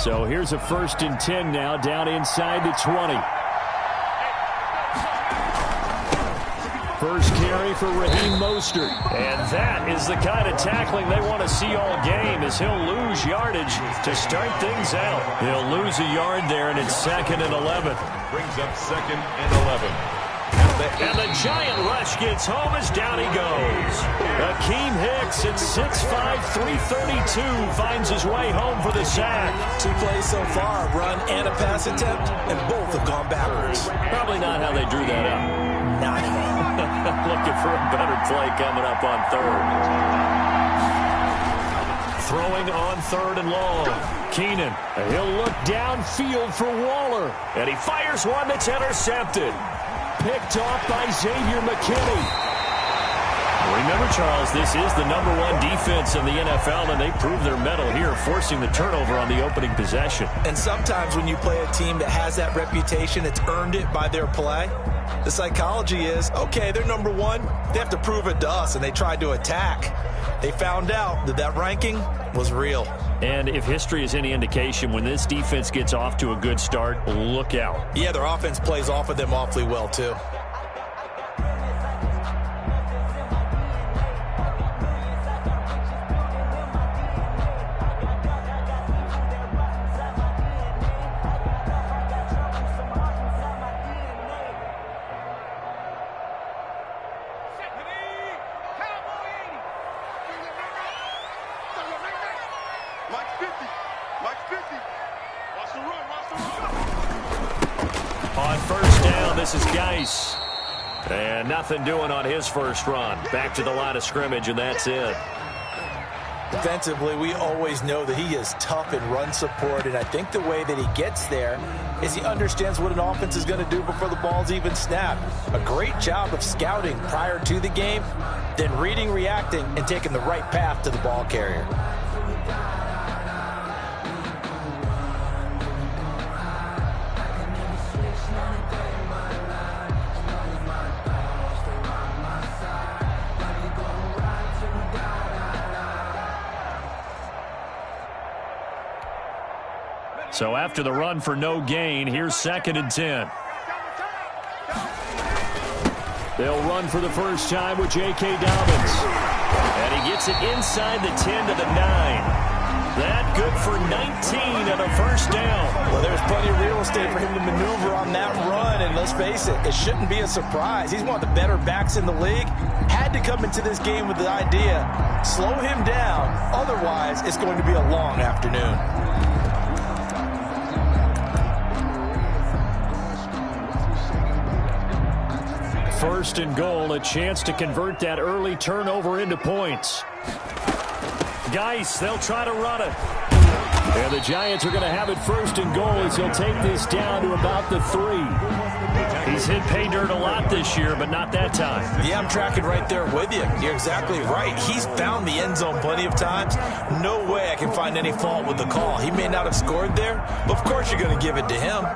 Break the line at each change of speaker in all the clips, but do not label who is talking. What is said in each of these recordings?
So here's a 1st and 10 now, down inside the 20. First carry for Raheem Mostert. And that is the kind of tackling they want to see all game, as he'll lose yardage to start things out. He'll lose a yard there, and it's 2nd and 11.
Brings up 2nd and 11.
And the giant rush gets home as down he goes. Akeem Hicks at 6'5", 332 finds his way home for the sack.
2 plays so far, a run and a pass attempt, and both have gone backwards.
Probably not how they drew that up.
Not at all.
Looking for a better play coming up on 3rd. Throwing on 3rd and long. Keenan, he'll look downfield for Waller. And he fires one that's intercepted. Picked off by Xavier McKinney. Remember, Charles, this is the #1 defense in the NFL, and they prove their mettle here, forcing the turnover on the opening possession.
And sometimes when you play a team that has that reputation, it's earned it by their play. The psychology is, okay, they're #1. They have to prove it to us, and they tried to attack. They found out that that ranking was real.
And if history is any indication, when this defense gets off to a good start, look out.
Yeah, their offense plays off of them awfully well, too.
On 1st down, this is Geis. And nothing doing on his first run. Back to the line of scrimmage, and that's it.
Defensively, we always know that he is tough in run support, and I think the way that he gets there is he understands what an offense is going to do before the ball's even snapped. A great job of scouting prior to the game, then reading, reacting, and taking the right path to the ball carrier.
So after the run for no gain, here's 2nd and 10. They'll run for the first time with J.K. Dobbins. And he gets it inside the 10 to the 9. That good for 19 and a 1st down.
Well, there's plenty of real estate for him to maneuver on that run, and let's face it, it shouldn't be a surprise. He's one of the better backs in the league. Had to come into this game with the idea, slow him down, otherwise it's going to be a long afternoon.
1st and goal, a chance to convert that early turnover into points. Geis, they'll try to run it. And the Giants are going to have it 1st and goal as he'll take this down to about the 3. He's hit pay dirt a lot this year, but not that time.
Yeah, I'm tracking right there with you. You're exactly right. He's found the end zone plenty of times. No way I can find any fault with the call. He may not have scored there, but of course you're going to give it to him.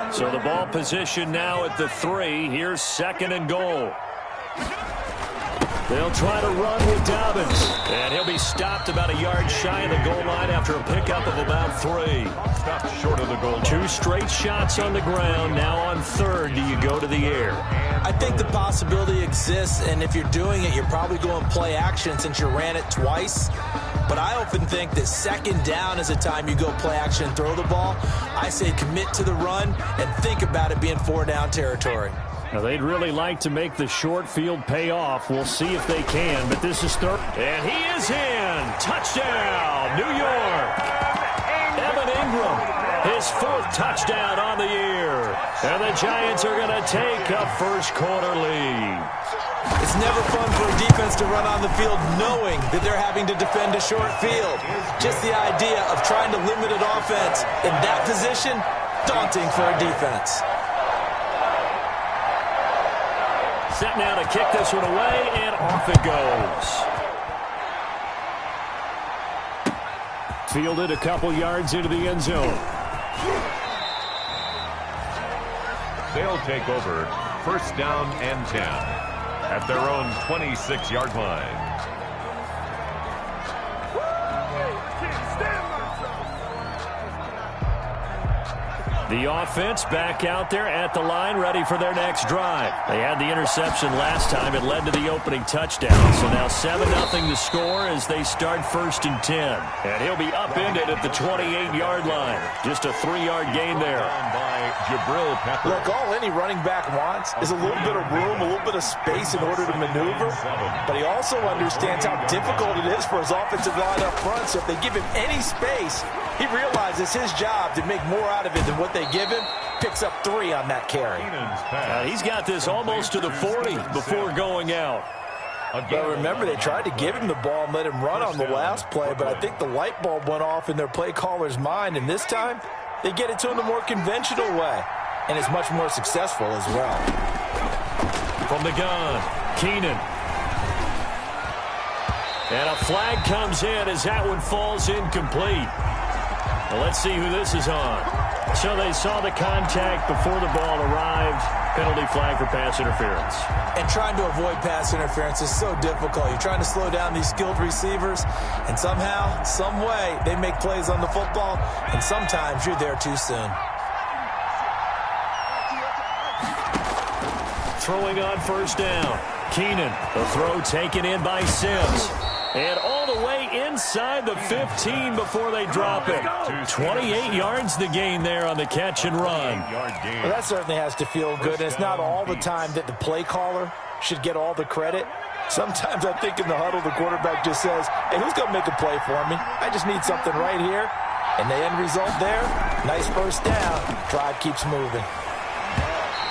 So the ball position now at the 3. Here's 2nd and goal. They'll try to run with Dobbins. And he'll be stopped about a yard shy of the goal line after a pickup of about 3.
Stopped short of the goal line.
2 straight shots on the ground. Now on 3rd, do you go to the air?
I think the possibility exists, and if you're doing it, you're probably going play action since you ran it twice. But I often think that 2nd down is a time you go play action and throw the ball. I say commit to the run and think about it being 4-down territory.
Now, they'd really like to make the short field pay off. We'll see if they can, but this is 3rd. And he is in. Touchdown, New York. Evan Ingram, his 4th touchdown on the year. And the Giants are going to take a first-quarter lead.
It's never fun for a defense to run on the field knowing that they're having to defend a short field. Just the idea of trying to limit an offense in that position, daunting for a defense.
Set now to kick this one away, and off it goes. Fielded a couple yards into the end zone.
They'll take over first down and 10 at their own 26-yard line.
The offense back out there at the line, ready for their next drive. They had the interception last time. It led to the opening touchdown. So now 7-0 to score as they start 1st and 10. And he'll be upended at the 28-yard line. Just a 3-yard gain there.
Look, all any running back wants is a little bit of room, a little bit of space in order to maneuver. But he also understands how difficult it is for his offensive line up front. So if they give him any space, he realizes his job to make more out of it than what they give him. Picks up 3 on that carry.
He's got this almost to the 40 before going out.
But remember, they tried to give him the ball and let him run on the last play, but I think the light bulb went off in their play caller's mind, and this time they get it to him the more conventional way, and it's much more successful as well.
From the gun, Keenan. And a flag comes in as that one falls incomplete. Well, let's see who this is on. So they saw the contact before the ball arrived. Penalty flag for pass interference.
And trying to avoid pass interference is so difficult. You're trying to slow down these skilled receivers, and somehow, some way, they make plays on the football, and sometimes you're there too soon.
Throwing on 1st down. Keenan, the throw taken in by Sims. And all the way inside the 15 before they drop it. 28 yards the gain there on the catch and run.
Well, that certainly has to feel good. And it's not all the time that the play caller should get all the credit. Sometimes I think in the huddle, the quarterback just says, hey, who's going to make a play for me? I just need something right here. And the end result there, nice 1st down. Drive keeps moving.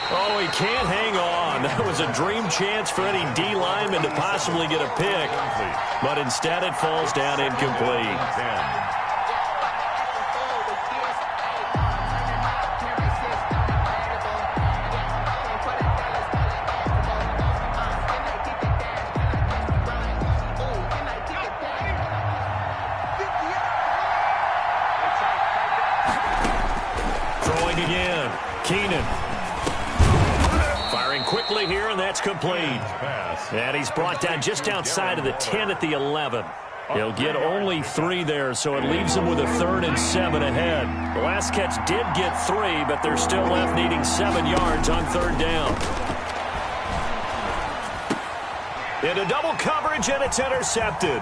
Oh, he can't hang on. That was a dream chance for any D lineman to possibly get a pick. But instead it falls down incomplete. Throwing again. Keenan. Quickly here, and that's complete. And he's brought down just outside of the 10 at the 11. He'll get only 3 there, so it leaves him with a 3rd and 7 ahead. The last catch did get 3, but they're still left needing 7 yards on 3rd down. Into double coverage, and it's intercepted.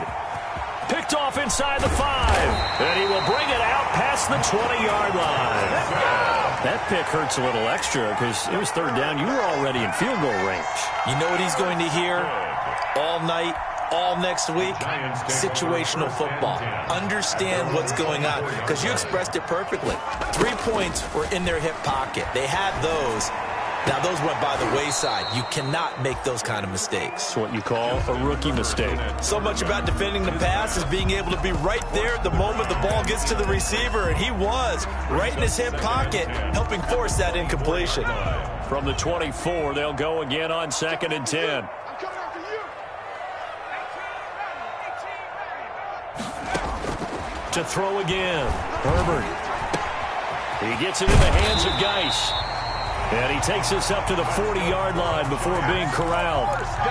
Picked off inside the 5. And he will bring it out past the 20-yard line. That pick hurts a little extra because it was 3rd down. You were already in field goal range.
You know what he's going to hear all night, all next week? Situational football. Understand what's going on, because you expressed it perfectly. 3 points were in their hip pocket. They had those. Now, those went by the wayside. You cannot make those kind of mistakes.
It's what you call a rookie mistake.
So much about defending the pass is being able to be right there the moment the ball gets to the receiver, and he was right in his hip pocket, helping force that incompletion.
From the 24, they'll go again on 2nd and 10. To throw again, Herbert. He gets it in the hands of Geis. And he takes us up to the 40-yard line before being corralled.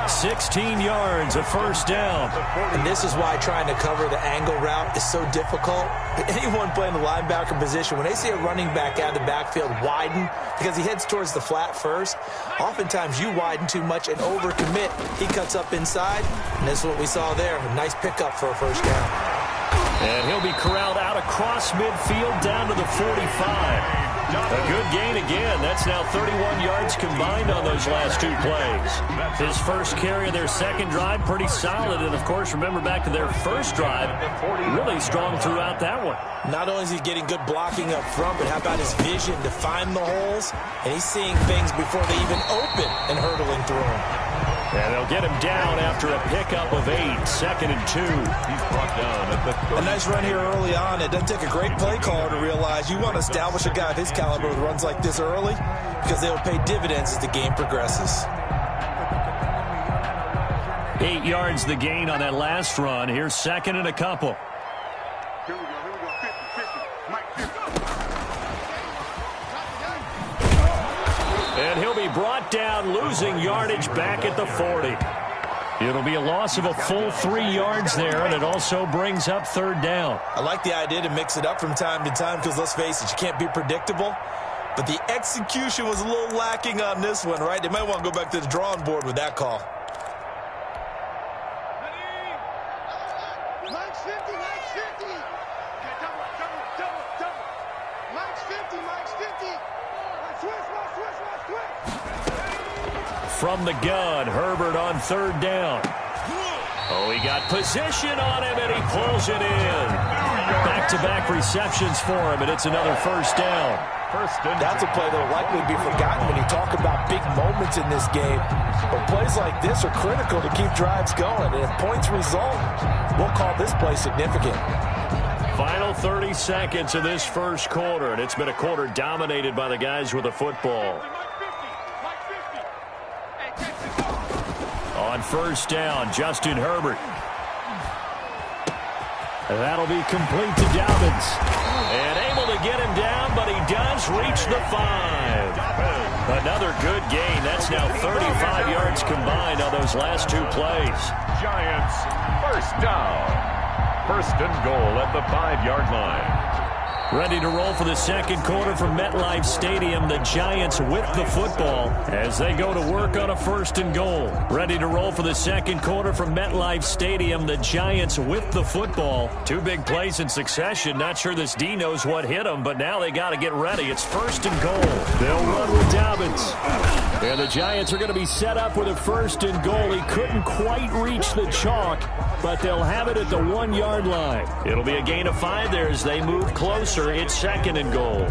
16 yards, a 1st down.
And this is why trying to cover the angle route is so difficult. Anyone playing the linebacker position, when they see a running back out of the backfield widen, because he heads towards the flat first, oftentimes you widen too much and overcommit. He cuts up inside, and this is what we saw there. A nice pickup for a 1st down.
And he'll be corralled out across midfield down to the 45. A good gain again. That's now 31 yards combined on those last 2 plays. His first carry of their 2nd drive, pretty solid. And, of course, remember back to their 1st drive, really strong throughout that one.
Not only is he getting good blocking up front, but how about his vision to find the holes? And he's seeing things before they even open and hurtling through them.
And they'll get him down after a pickup of 8, 2nd and 2.
He's brought down at the 30.
A nice run here early on. It doesn't take a great play caller to realize you want to establish a guy of his caliber with runs like this early, because they will pay dividends as the game progresses.
8 yards the gain on that last run. Here's 2nd and a couple.
Here we go. 50, 50. Mike 50.
And he'll be brought down, losing yardage back at the 40. It'll be a loss of a full 3 yards there, and it also brings up third down.
I like the idea to mix it up from time to time because, let's face it, you can't be predictable. But the execution was a little lacking on this one, right? They might want to go back to the drawing board with that call.
Mike's 50, Mike's 50. Double. Mike's 50, Mike's 50. Switch.
From the gun, Herbert on third down. Oh, he got position on him, and he pulls it in. Back-to-back receptions for him, and it's another first down.
That's a play that will likely be forgotten when you talk about big moments in this game. But plays like this are critical to keep drives going. And if points result, we'll call this play significant.
Final 30 seconds of this first quarter, and it's been a quarter dominated by the guys with the football. On first down, Justin Herbert. That'll be complete to Dobbins. And able to get him down, but he does reach the 5. Another good gain. That's now 35 yards combined on those last 2 plays.
Giants, first down. First and goal at the 5-yard line.
Ready to roll for the second quarter from MetLife Stadium. The Giants with the football as they go to work on a first and goal. Ready to roll for the second quarter from MetLife Stadium. The Giants with the football. 2 big plays in succession. Not sure this D knows what hit them, but now they got to get ready. It's first and goal. They'll run with Dobbins. And the Giants are going to be set up with a first and goal. He couldn't quite reach the chalk, but they'll have it at the 1-yard line. It'll be a gain of 5 there as they move closer. It's second and goal.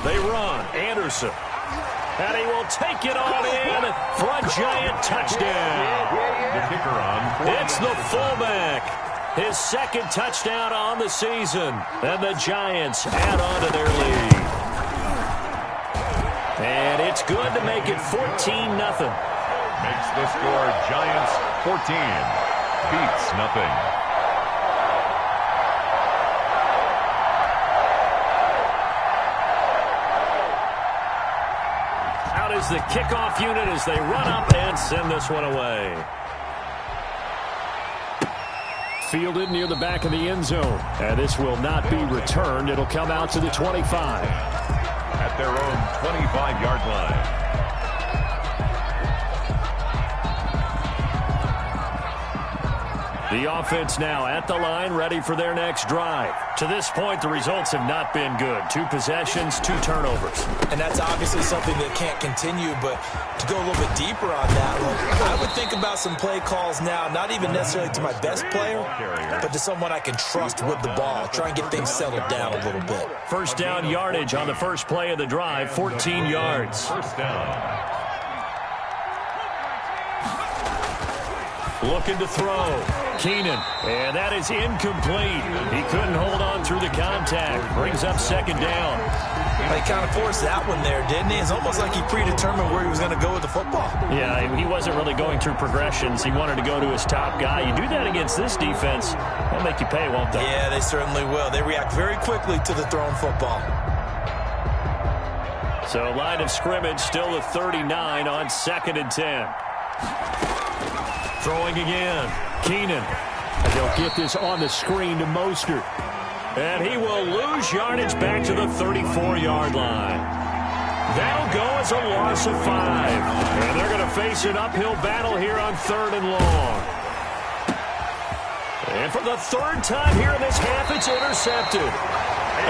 They run. Anderson. And he will take it on in for a Giant touchdown.
The kicker on.
It's the fullback. His second touchdown on the season. And the Giants add on to their lead. And it's good to make it 14-0.
Makes the score Giants 14. Beats nothing.
Out is the kickoff unit as they run up and send this one away. Fielded near the back of the end zone. And this will not be returned. It'll come out to the 25.
At their own 25-yard line.
The offense now at the line, ready for their next drive. To this point, the results have not been good. 2 possessions, 2 turnovers.
And that's obviously something that can't continue, but to go a little bit deeper on that one, I would think about some play calls now, not even necessarily to my best player, but to someone I can trust with the ball. Try and get things settled down a little bit.
First down yardage on the first play of the drive, 14 yards.
First down.
Looking to throw. Keenan. And that is incomplete. He couldn't hold on through the contact. Brings up second down.
He kind of forced that one there, didn't he? It's almost like he predetermined where he was going to go with the football.
Yeah, he wasn't really going through progressions. He wanted to go to his top guy. You do that against this defense, they'll make you pay, won't they?
Yeah, they certainly will. They react very quickly to the thrown football.
So line of scrimmage still the 39 on 2nd and 10. Throwing again. Keenan. And they'll get this on the screen to Mostert. And he will lose yardage back to the 34-yard line. That'll go as a loss of 5. And they're going to face an uphill battle here on 3rd and long. And for the 3rd time here in this half, it's intercepted.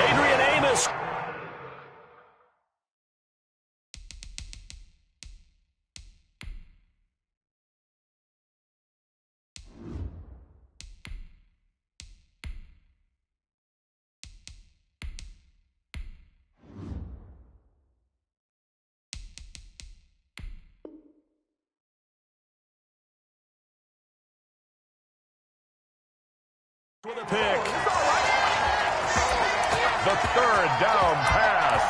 Adrian Amos. With a pick.
The 3rd down pass.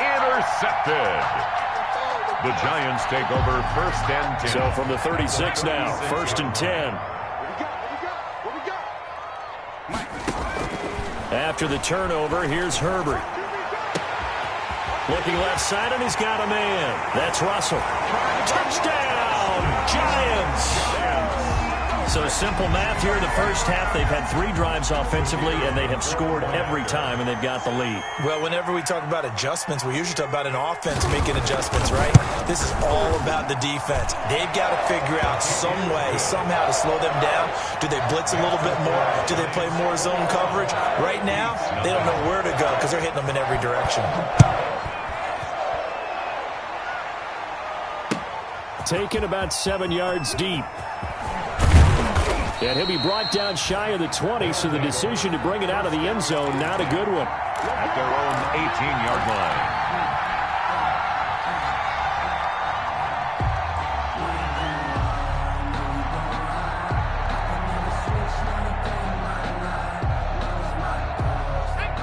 Intercepted. The Giants take over 1st and 10.
So from the 36 now, 1st and 10. After the turnover, here's Herbert. Looking left side, and he's got a man. That's Russell. Touchdown, Giants! So simple math here in the first half. They've had 3 drives offensively, and they have scored every time, and they've got the lead.
Well, whenever we talk about adjustments, we usually talk about an offense making adjustments, right? This is all about the defense. They've got to figure out some way, somehow to slow them down. Do they blitz a little bit more? Do they play more zone coverage? Right now, they don't know where to go because they're hitting them in every direction.
Taken about 7 yards deep. And he'll be brought down shy of the 20, so the decision to bring it out of the end zone, not a good one.
At their own 18-yard line.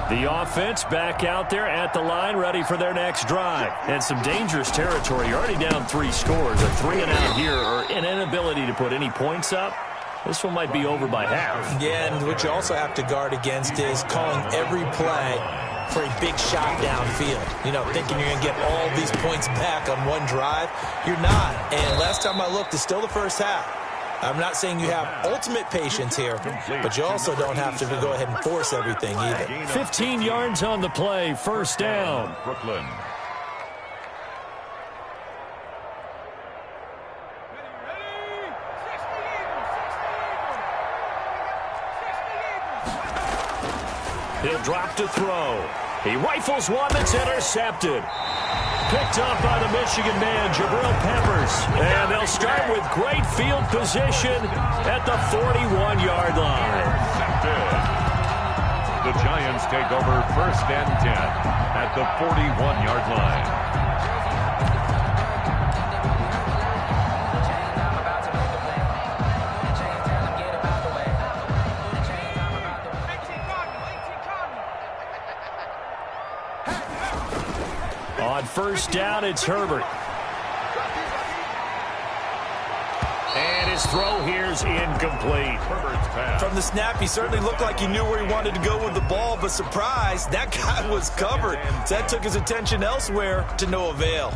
The offense back out there at the line, ready for their next drive. And some dangerous territory. You're already down 3 scores. A 3-and-out here, or an inability to put any points up. This one might be over by half.
Yeah, and what you also have to guard against is calling every play for a big shot downfield. You know, thinking you're going to get all these points back on one drive. You're not. And last time I looked, it's still the first half. I'm not saying you have ultimate patience here, but you also don't have to go ahead and force everything either.
15 yards on the play, 1st down.
Brooklyn.
He'll drop to throw. He rifles one that's intercepted. Picked up by the Michigan man, Jabril Peppers. And they'll start with great field position at the 41-yard line.
The Giants take over 1st and 10 at the 41-yard line.
On 1st down, it's Herbert. And his throw here's incomplete.
Herbert's pass.
From the snap, he certainly looked like he knew where he wanted to go with the ball, but surprise, that guy was covered. So that took his attention elsewhere to no avail.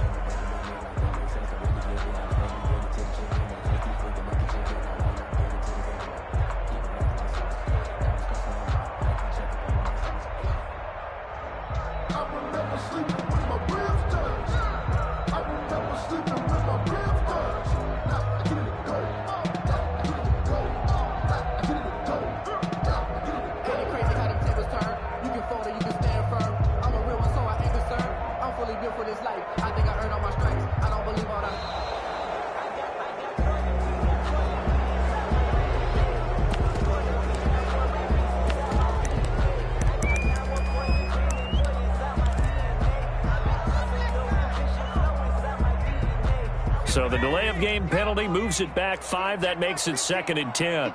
So the delay of game penalty moves it back 5. That makes it 2nd and 10.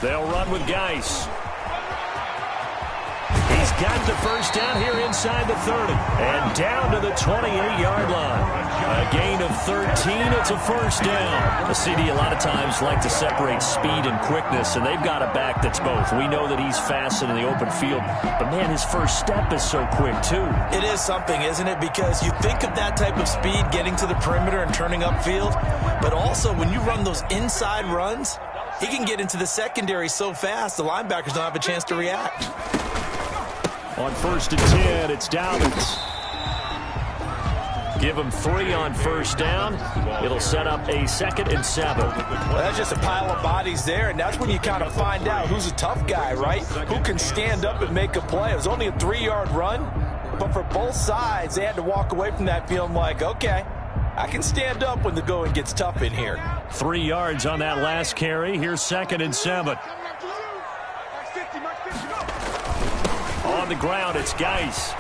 They'll run with Geis. He's got the 1st down here inside the 30. And down to the 28-yard line. A gain of 13. It's a 1st down. The CD a lot of times like to separate speed and quickness, and they've got a back that's both. We know that he's fast in the open field, but man, his first step is so quick too.
It is something, isn't it? Because you think of that type of speed getting to the perimeter and turning upfield, but also when you run those inside runs, he can get into the secondary so fast the linebackers don't have a chance to react.
On 1st and 10, it's Dobbins. Give him 3 on 1st down. It'll set up a 2nd and 7.
Well, that's just a pile of bodies there, and that's when you kind of find out who's a tough guy, right? Who can stand up and make a play. It was only a 3-yard run, but for both sides, they had to walk away from that feeling like, okay, I can stand up when the going gets tough in here.
3 yards on that last carry. Here's 2nd and 7. On the ground, it's Geis.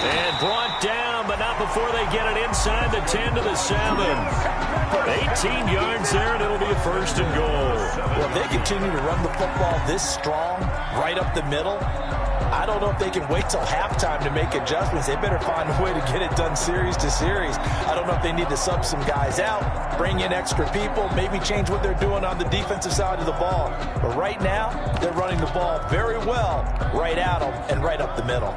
And brought down, but not before they get it inside the 10 to the 7. 18 yards there, and it'll be a 1st and goal.
Well, if they continue to run the football this strong, right up the middle, I don't know if they can wait till halftime to make adjustments. They better find a way to get it done series to series. I don't know if they need to sub some guys out, bring in extra people, maybe change what they're doing on the defensive side of the ball. But right now, they're running the ball very well right at them and right up the middle.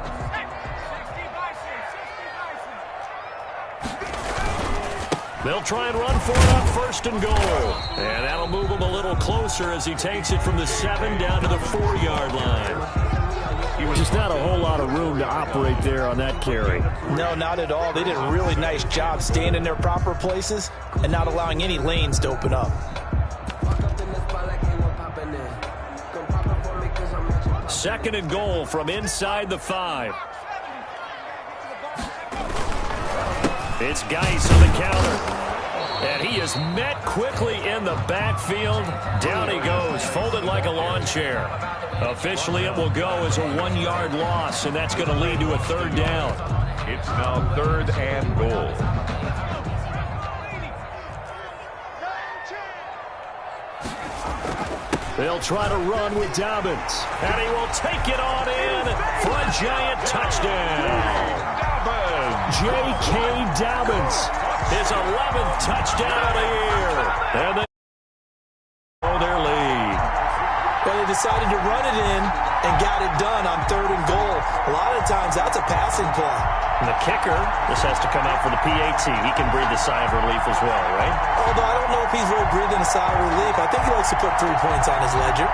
They'll try and run for it on 1st and goal. And that'll move him a little closer as he takes it from the 7 down to the 4-yard line. Just not a whole lot of room to operate there on that carry.
No, not at all. They did a really nice job staying in their proper places and not allowing any lanes to open up.
2nd and goal from inside the 5. It's Geis on the counter. And he is met quickly in the backfield. Down he goes, folded like a lawn chair. Officially, it will go as a 1-yard loss, and that's going to lead to a 3rd down.
It's now 3rd and goal.
They'll try to run with Dobbins. And he will take it on in for a giant touchdown. J.K. Dobbins, his 11th touchdown of the year. And they blow their lead.
Well, they decided to run it in and got it done on 3rd and goal. A lot of times, that's a passing play.
And the kicker, this has to come out for the PAT. He can breathe a sigh of relief as well, right?
Although I don't know if he's really breathing a sigh of relief. I think he likes to put 3 points on his ledger.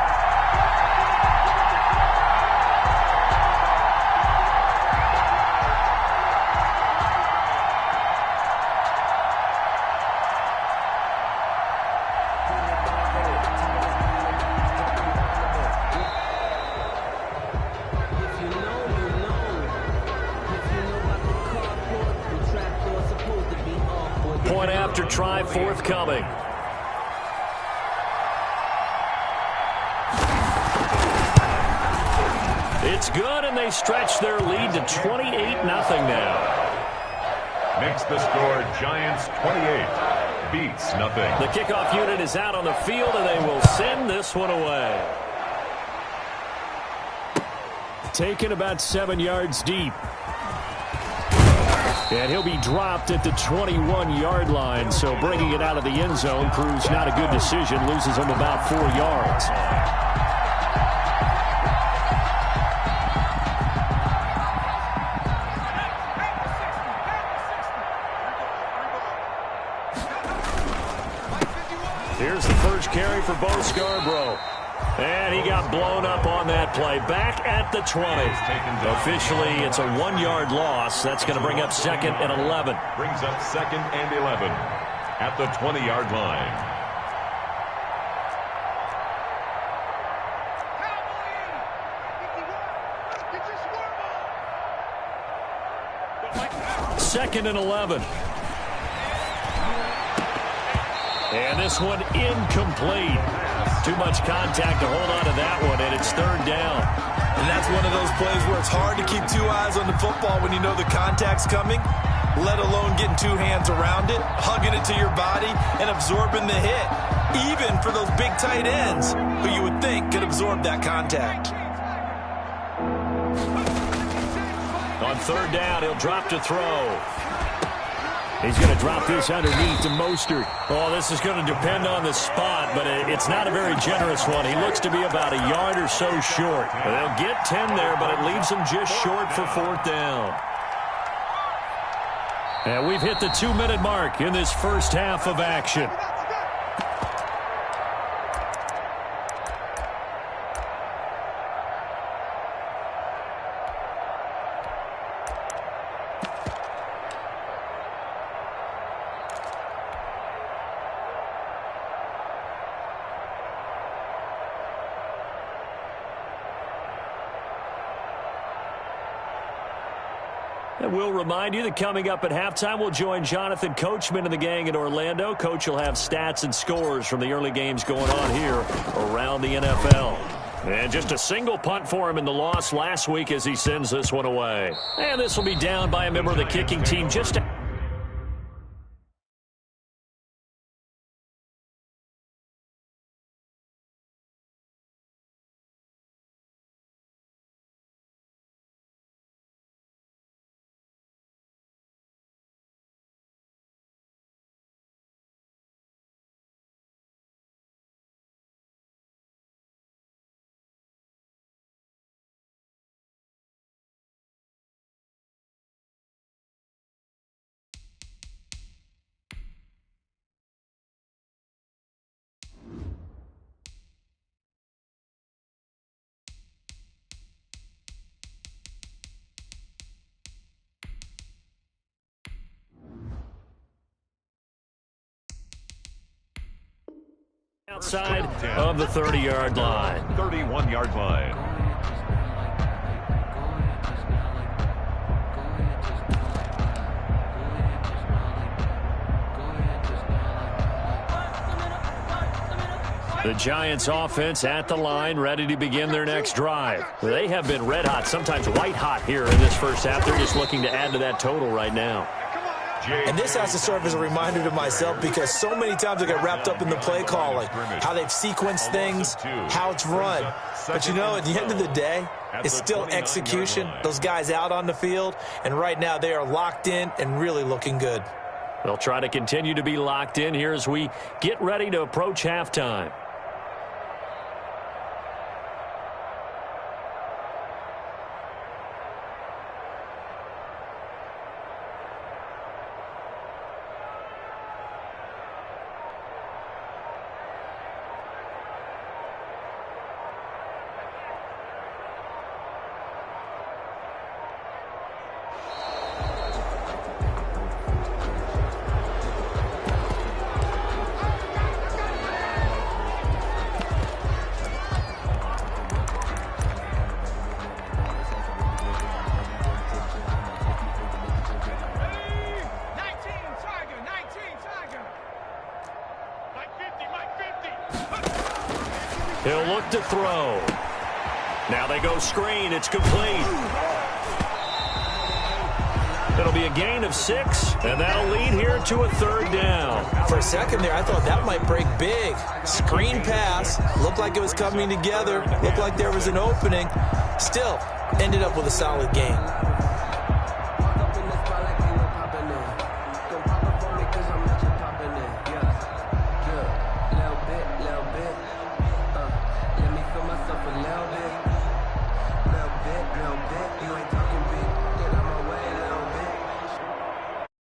Point after try forthcoming. It's good, and they stretch their lead to 28-0 now.
Makes the score Giants 28, beats nothing.
The kickoff unit is out on the field, and they will send this one away. Taken about 7 yards deep. And he'll be dropped at the 21-yard line, so bringing it out of the end zone proves not a good decision, loses him about 4 yards. Here's the first carry for Bo Scarborough. And he got blown up on that play. Back at the 20. Officially, it's a 1-yard loss. That's going to bring up 2nd and 11.
Brings up 2nd and 11 at the 20-yard line.
Second and 11. And this one incomplete. Too much contact to hold on to that one, and it's 3rd down.
And that's one of those plays where it's hard to keep 2 eyes on the football when you know the contact's coming, let alone getting 2 hands around it, hugging it to your body, and absorbing the hit, even for those big tight ends who you would think could absorb that contact.
On 3rd down, he'll drop to throw. He's going to drop this underneath to Mostert. Oh, this is going to depend on the spot, but it's not a very generous one. He looks to be about a yard or so short. They'll get 10 there, but it leaves him just short for 4th down. And we've hit the 2-minute mark in this first half of action. And we'll remind you that coming up at halftime, we'll join Jonathan Coachman and the gang in Orlando. Coach will have stats and scores from the early games going on here around the NFL. And just a single punt for him in the loss last week as he sends this one away. And this will be down by a member of the kicking team just Outside of the 30-yard line.
31-yard line.
The Giants offense at the line, ready to begin their next drive. They have been red hot, sometimes white hot here in this first half. They're just looking to add to that total right now.
And this has to serve as a reminder to myself because so many times I get wrapped up in the play calling, how they've sequenced things, how it's run. But, you know, at the end of the day, it's still execution. Those guys out on the field, and right now they are locked in and really looking good.
They'll try to continue to be locked in here as we get ready to approach halftime. He'll look to throw. Now they go screen. It's complete. It'll be a gain of 6, and that'll lead here to a 3rd down.
For a second there, I thought that might break big. Screen pass. Looked like it was coming together. Looked like there was an opening. Still, ended up with a solid gain.